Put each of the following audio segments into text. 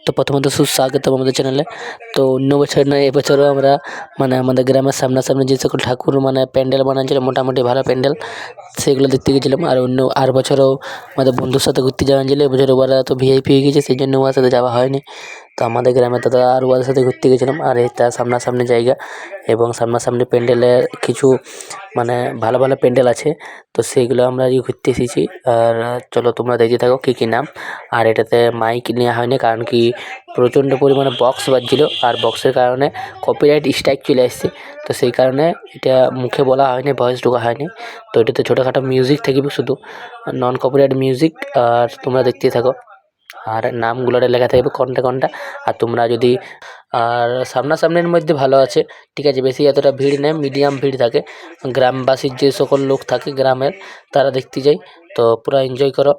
তো প্রথমত সুস্বাগতম আমাদের চ্যানেলে। তো অন্য বছর নয়, এবছরও আমরা আমাদের গ্রামের সামনাসামনি যে সকল ঠাকুর প্যান্ডেল বানাচ্ছিল, মোটামুটি ভালো প্যান্ডেল, সেগুলো দেখতে গেছিলাম। আর বছরও আমাদের বন্ধুর সাথে ঘুরতে যাওয়া হয়েছিল। এবছর ওরা তো ভিআইপি হয়ে গেছে, সেই জন্য ওর সাথে যাওয়া হয়নি। তো আমাদের গ্রামে দাদা আর ওদের সাথে ঘুরতে গেছিলাম। আর এটা সামনাসামনি জায়গা এবং সামনাসামনি প্যান্ডেলের কিছু ভালো ভালো প্যান্ডেল আছে। তো সেইগুলো আমরা আজকে ঘুরতে এসেছি। আর চলো তোমরা দেখতে থাকো কী কী নাম। আর এটাতে মাইক নেওয়া হয়নি, কারণ কি প্রচণ্ড পরিমাণে বক্স বাজছিল, আর বক্সের কারণে কপিরাইট স্ট্রাইক চলে আসছে। তো সেই কারণে এটা মুখে বলা হয়নি, ভয়েস ঢোকা হয়নি। তো এটাতে ছোটোখাটো মিউজিক থাকবে, শুধু নন কপিরাইট মিউজিক। আর তোমরা দেখতে থাকো। আর নামগুলো লেখা থাকবে কোনটা কোনটা। আর তোমরা যদি আর সামনাসামনির মধ্যে ভালো আছে, ঠিক আছে, বেশি এতটা ভিড় নেই, মিডিয়াম ভিড় থাকে। গ্রামবাসীর যে সকল লোক থাকে গ্রামের, তারা দেখতে যায়। তো পুরো এনজয় করো।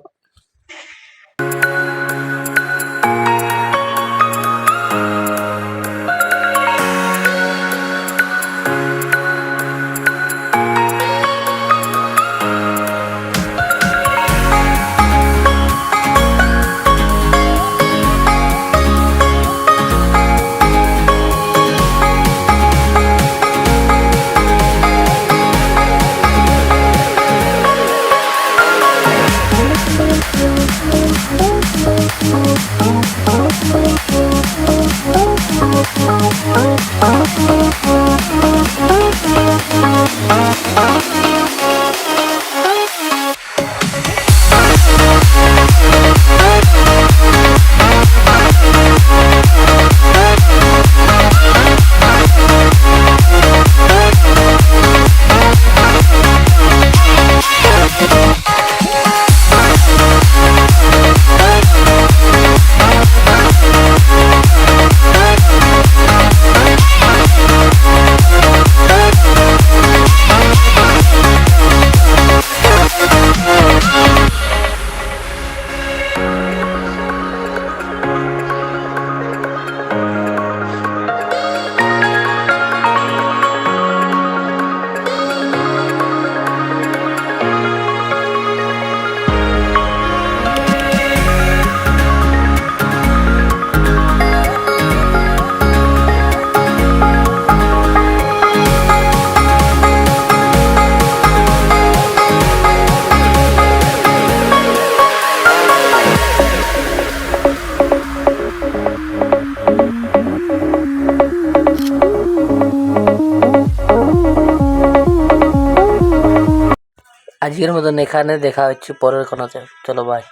আজকের মতন এখানে দেখা হচ্ছে পরের কোনোতে। চলো বাই।